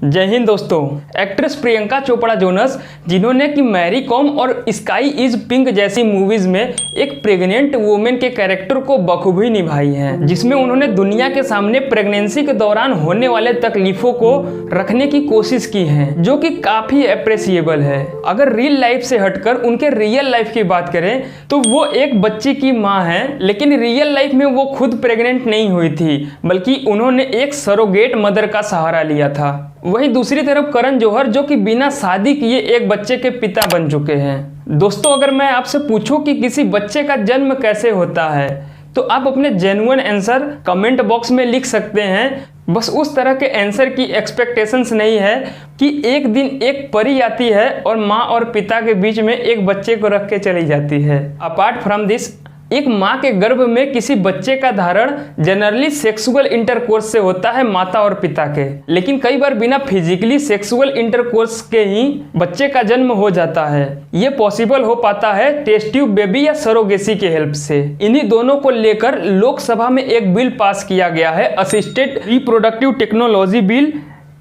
जय हिंद दोस्तों। Actress Priyanka Chopra Jonas, जिन्होंने कि मैरी कॉम और स्काई इज पिंक जैसी मूवीज में एक प्रेग्नेंट वुमेन के कैरेक्टर को बखूबी निभाई है, जिसमें उन्होंने दुनिया के सामने प्रेगनेंसी के दौरान होने वाले तकलीफों को रखने की कोशिश की है, जो कि काफी अप्रिसिएबल है। अगर रियल लाइफ से हटकर उनके रियल लाइफ की बात करें तो वो एक बच्ची की माँ है, लेकिन रियल लाइफ में वो खुद प्रेग्नेंट नहीं हुई थी, बल्कि उन्होंने एक सरोगेट मदर का सहारा लिया था। वहीं दूसरी तरफ करण जौहर, जो कि बिना शादी किए एक बच्चे के पिता बन चुके हैं। दोस्तों, अगर मैं आपसे पूछूं कि किसी बच्चे का जन्म कैसे होता है, तो आप अपने जेन्युइन आंसर कमेंट बॉक्स में लिख सकते हैं। बस उस तरह के आंसर की एक्सपेक्टेशंस नहीं है कि एक दिन एक परी आती है और माँ और पिता के बीच में एक बच्चे को रख के चली जाती है। अपार्ट फ्रॉम दिस, एक माँ के गर्भ में किसी बच्चे का धारण जनरली सेक्सुअल इंटरकोर्स से होता है माता और पिता के, लेकिन कई बार बिना फिजिकली सेक्सुअल इंटरकोर्स के ही बच्चे का जन्म हो जाता है। ये पॉसिबल हो पाता है टेस्ट ट्यूब बेबी या सरोगेसी के हेल्प से। इन्हीं दोनों को लेकर लोकसभा में एक बिल पास किया गया है, असिस्टेड रिप्रोडक्टिव टेक्नोलॉजी बिल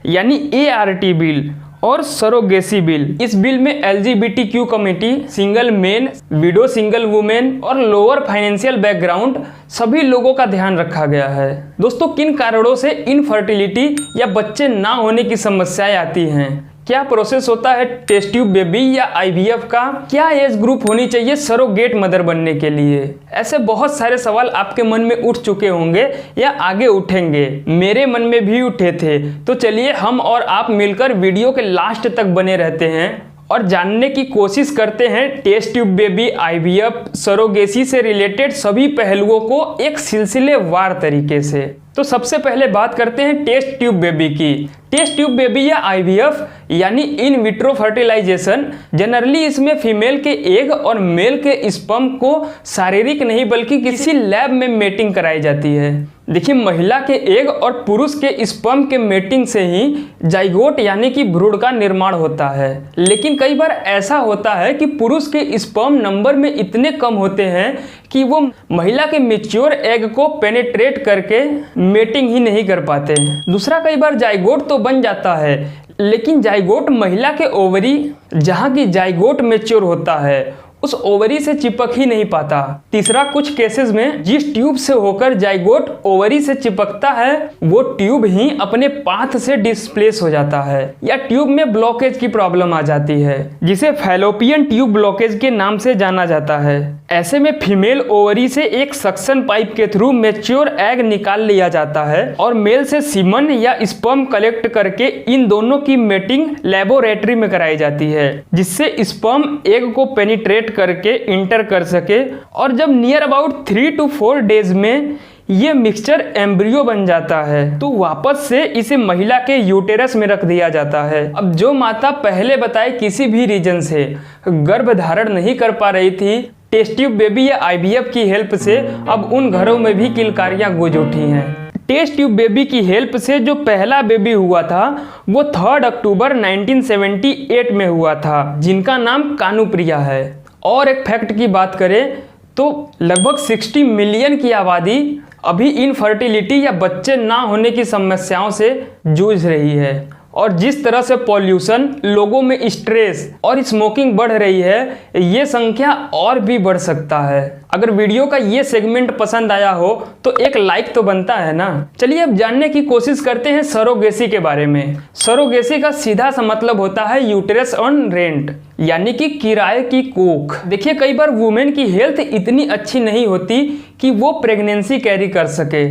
यानी ART बिल और सरोगेसी बिल। इस बिल में LGBTQ community, single main, window single women और लोअर फाइनेंशियल बैकग्राउंड सभी लोगों का ध्यान रखा गया है। दोस्तों, किन कारणों से इनफर्टिलिटी या बच्चे ना होने की समस्याएं आती हैं? क्या प्रोसेस होता है टेस्ट ट्यूब बेबी या IVF का? क्या एज ग्रुप होनी चाहिए सरोगेट मदर बनने के लिए? ऐसे बहुत सारे सवाल आपके मन में उठ चुके होंगे या आगे उठेंगे। मेरे मन में भी उठे थे। तो चलिए हम और आप मिलकर वीडियो के लास्ट तक बने रहते हैं और जानने की कोशिश करते हैं test tube baby, IVF, surrogacy से रिलेटेड सभी पहलुओं को एक सिलसिलेवार तरीके से। तो सबसे पहले बात करते हैं टेस्ट ट्यूब बेबी की। टेस्ट ट्यूब बेबी या IVF यानी इन विट्रो फर्टिलाइजेशन, जनरली इसमें फीमेल के एग और मेल के स्पर्म को शारीरिक नहीं बल्कि किसी लैब में मेटिंग कराई जाती है। देखिए, महिला के एग और पुरुष के स्पर्म के मेटिंग से ही जाइगोट यानी कि भ्रूण का निर्माण होता है। लेकिन कई बार ऐसा होता है कि पुरुष के स्पर्म नंबर में इतने कम होते हैं कि वो महिला के मैच्योर एग को पेनेट्रेट करके मेटिंग ही नहीं कर पाते। दूसरा, कई बार जाइगोट तो बन जाता है, लेकिन जाइगोट महिला के ओवरी, जहाँ की जाइगोट मैच्योर होता है, उस ओवरी से चिपक ही नहीं पाता। तीसरा, कुछ केसेस में जिस ट्यूब से होकर जाइगोट ओवरी से चिपकता है, वो ट्यूब ही अपने पाथ से डिस्प्लेस हो जाता है या ट्यूब में ब्लॉकेज की प्रॉब्लम आ जाती है, जिसे फैलोपियन ट्यूब ब्लॉकेज के नाम से जाना जाता है। ऐसे में फीमेल ओवरी से एक सक्शन पाइप के थ्रू मैच्योर एग निकाल लिया जाता है और मेल से सीमन या स्पर्म कलेक्ट करके इन दोनों की मेटिंग लेबोरेटरी में कराई जाती है, जिससे स्पर्म एग को पेनिट्रेट करके इंटर कर सके और जब नियर अबाउट 3 to 4 डेज में ये मिक्सचर एम्ब्रियो बन जाता है तो वापस से इसे महिला के यूटेरस में रख दिया जाता है। अब जो माता पहले बताए किसी भी रीजन से गर्भ धारण नहीं कर पा रही थी, टेस्ट ट्यूब बेबी या IVF की हेल्प से अब उन घरों में भी किलकारियां गूंज उठी हैं। टेस्ट ट्यूब बेबी की हेल्प से जो पहला बेबी हुआ था वो 3 अक्टूबर 1978 में हुआ था, जिनका नाम कानुप्रिया है। और एक फैक्ट की बात करें तो लगभग 60 मिलियन की आबादी अभी इनफर्टिलिटी या बच्चे ना होने की समस्याओं से जूझ रही है। और जिस तरह से पॉल्यूशन, लोगों में स्ट्रेस और स्मोकिंग बढ़ रही है, ये संख्या और भी बढ़ सकता है। अगर वीडियो का ये सेगमेंट पसंद आया हो तो एक लाइक तो बनता है ना। चलिए अब जानने की कोशिश करते हैं सरोगेसी के बारे में। सरोगेसी का सीधा सा मतलब होता है यूटेरस ऑन रेंट, यानी कि किराए की कोख। देखिए, कई बार वुमेन की हेल्थ इतनी अच्छी नहीं होती कि वो प्रेगनेंसी कैरी कर सके।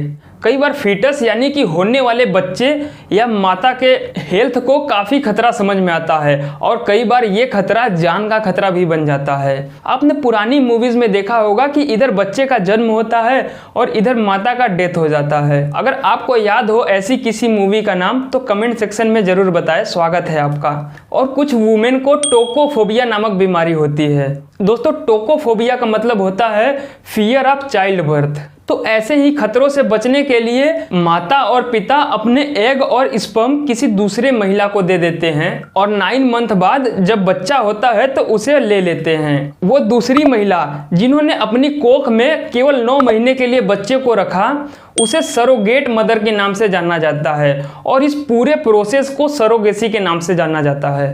कई बार फीटस यानी कि होने वाले बच्चे या माता के हेल्थ को काफ़ी खतरा समझ में आता है और कई बार ये खतरा जान का खतरा भी बन जाता है। आपने पुरानी मूवीज़ में देखा होगा कि इधर बच्चे का जन्म होता है और इधर माता का डेथ हो जाता है। अगर आपको याद हो ऐसी किसी मूवी का नाम तो कमेंट सेक्शन में ज़रूर बताएं, स्वागत है आपका। और कुछ वुमेन को टोकोफोबिया नामक बीमारी होती है। दोस्तों, टोकोफोबिया का मतलब होता है फियर ऑफ चाइल्ड बर्थ। तो ऐसे ही खतरों से बचने के लिए माता और पिता अपने एग और स्पर्म किसी दूसरे महिला को दे देते हैं और 9 मंथ बाद जब बच्चा होता है तो उसे ले लेते हैं। वो दूसरी महिला जिन्होंने अपनी कोख में केवल 9 महीने के लिए बच्चे को रखा, उसे सरोगेट मदर के नाम से जाना जाता है और इस पूरे प्रोसेस को सरोगेसी के नाम से जाना जाता है।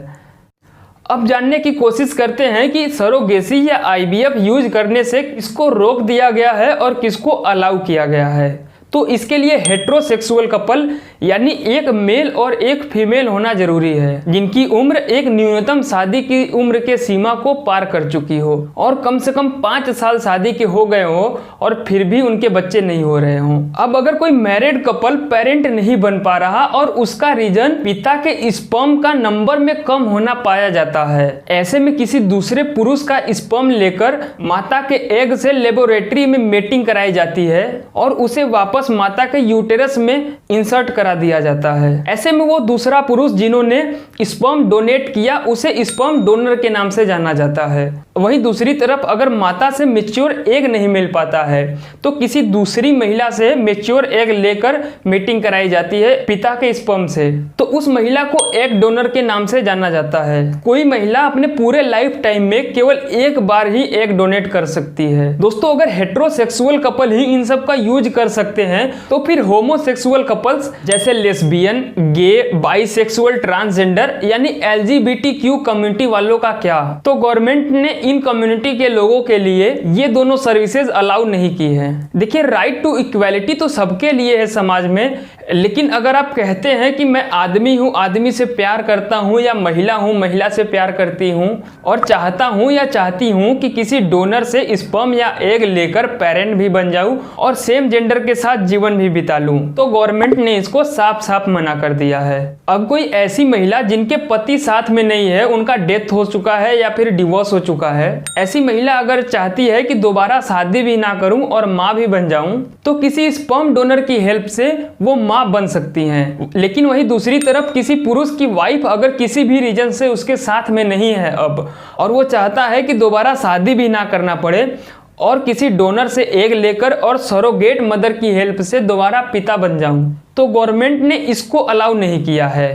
अब जानने की कोशिश करते हैं कि सरोगेसी या आईवीएफ यूज करने से किसको रोक दिया गया है और किसको अलाउ किया गया है। तो इसके लिए हेट्रोसेक्सुअल कपल यानी एक मेल और एक फीमेल होना जरूरी है, जिनकी उम्र एक न्यूनतम शादी की उम्र के सीमा को पार कर चुकी हो और कम से कम 5 साल शादी के हो गए हो और फिर भी उनके बच्चे नहीं हो रहे हों। अब अगर कोई मैरिड कपल पेरेंट नहीं बन पा रहा और उसका रीजन पिता के स्पर्म का नंबर में कम होना पाया जाता है, ऐसे में किसी दूसरे पुरुष का स्पर्म लेकर माता के एग से लेबोरेटरी में मेटिंग कराई जाती है और उसे वापस माता के यूटेरस में इंसर्ट करा दिया जाता है। ऐसे में वो दूसरा पुरुष जिन्होंने स्पर्म डोनेट किया उसे स्पर्म डोनर के नाम से जाना जाता है। वहीं दूसरी तरफ अगर माता से मैच्योर एग नहीं मिल पाता है तो किसी दूसरी महिला से मैच्योर एग लेकर मीटिंग कराई जाती है पिता के स्पर्म से, तो उस महिला को एग डोनर के नाम से जाना जाता है। कोई महिला अपने पूरे लाइफ टाइम में केवल एक बार ही एग डोनेट कर सकती है। दोस्तों, अगर हेट्रोसेक्सुअल कपल ही इन सब का यूज कर सकते हैं तो फिर होमोसेक्सुअल कपल्स जैसे लेस्बियन, गे, बाइसेक्सुअल, ट्रांसजेंडर यानी LGBTQ कम्युनिटी वालों का क्या? तो गवर्नमेंट ने इन कम्युनिटी के लोगों के लिए ये दोनों सर्विसेज अलाउ नहीं की है। देखिए, राइट टू इक्वालिटी तो सबके लिए है समाज में, लेकिन अगर आप कहते हैं कि मैं आदमी हूँ, आदमी से प्यार करता हूँ, या महिला हूँ, महिला से प्यार करती हूँ और चाहता हूँ या चाहती हूँ कि किसी डोनर से स्पर्म या एग लेकर पेरेंट भी बन जाऊँ और सेम जेंडर के साथ जीवन भी बिता लूं, तो गवर्नमेंट ने इसको साफ साफ मना कर दिया है। अब कोई ऐसी महिला जिनके पति साथ में नहीं है, उनका डेथ हो चुका है या फिर डिवोर्स हो चुका है, ऐसी महिला अगर चाहती है कि दोबारा शादी भी ना करूं और माँ भी बन जाऊं, तो किसी स्पर्म डोनर की हेल्प से वो माँ बन सकती हैं। लेकिन वहीं दूसरी तरफ किसी पुरुष की वाइफ अगर किसी भी रीजन से उसके साथ में नहीं है अब, और वो चाहता है कि दोबारा शादी भी ना करना पड़े और किसी डोनर से एग लेकर और सरोगेट मदर की हेल्प से दोबारा पिता बन जाऊं, तो गवर्नमेंट ने इसको अलाउ नहीं किया है,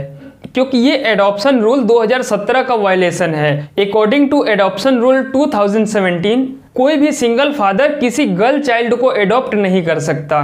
क्योंकि ये एडॉप्शन रूल 2017 का वायलेशन है। अकॉर्डिंग टू एडॉप्शन रूल 2017 कोई भी सिंगल फादर किसी गर्ल चाइल्ड को एडॉप्ट नहीं कर सकता।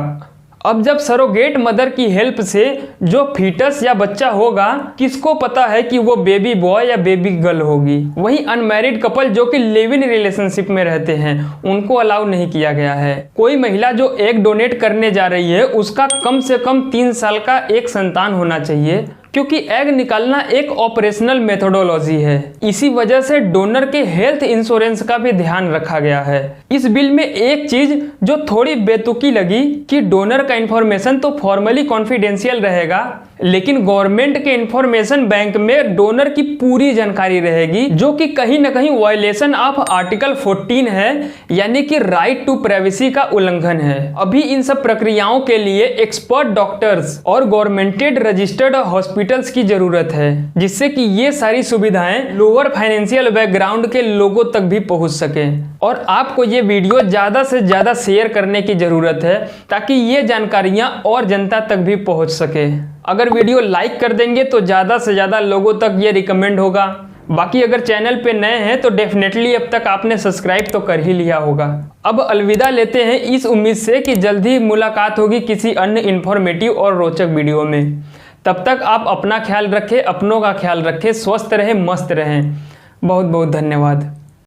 अब जब सरोगेट मदर की हेल्प से जो फीटस या बच्चा होगा, किसको पता है कि वो बेबी बॉय या बेबी गर्ल होगी। वहीं अनमैरिड कपल जो कि लिव इन रिलेशनशिप में रहते हैं, उनको अलाउ नहीं किया गया है। कोई महिला जो एग डोनेट करने जा रही है, उसका कम से कम 3 साल का एक संतान होना चाहिए, क्योंकि एग निकालना एक ऑपरेशनल मेथोडोलॉजी है। इसी वजह से डोनर के हेल्थ इंश्योरेंस का भी ध्यान रखा गया है। इस बिल में एक चीज जो थोड़ी बेतुकी लगी कि डोनर का इंफॉर्मेशन तो फॉर्मली कॉन्फिडेंशियल रहेगा, लेकिन गवर्नमेंट के इंफॉर्मेशन बैंक में डोनर की पूरी जानकारी रहेगी, जो कि कहीं ना कहीं वायलेशन ऑफ आर्टिकल 14 है, यानी कि राइट टू प्राइवेसी का उल्लंघन है। अभी इन सब प्रक्रियाओं के लिए एक्सपर्ट डॉक्टर्स और गवर्नमेंटेड रजिस्टर्ड हॉस्पिटल्स की जरूरत है, जिससे कि ये सारी सुविधाएं लोअर फाइनेंशियल बैकग्राउंड के लोगों तक भी पहुंच सके। और आपको ये वीडियो ज्यादा से ज्यादा शेयर करने की जरूरत है, ताकि ये जानकारियां और जनता तक भी पहुंच सके। अगर वीडियो लाइक कर देंगे तो ज़्यादा से ज़्यादा लोगों तक ये रिकमेंड होगा। बाकी अगर चैनल पे नए हैं तो डेफिनेटली अब तक आपने सब्सक्राइब तो कर ही लिया होगा। अब अलविदा लेते हैं इस उम्मीद से कि जल्द ही मुलाकात होगी किसी अन्य इन्फॉर्मेटिव और रोचक वीडियो में। तब तक आप अपना ख्याल रखें, अपनों का ख्याल रखें, स्वस्थ रहें, मस्त रहें। बहुत बहुत धन्यवाद।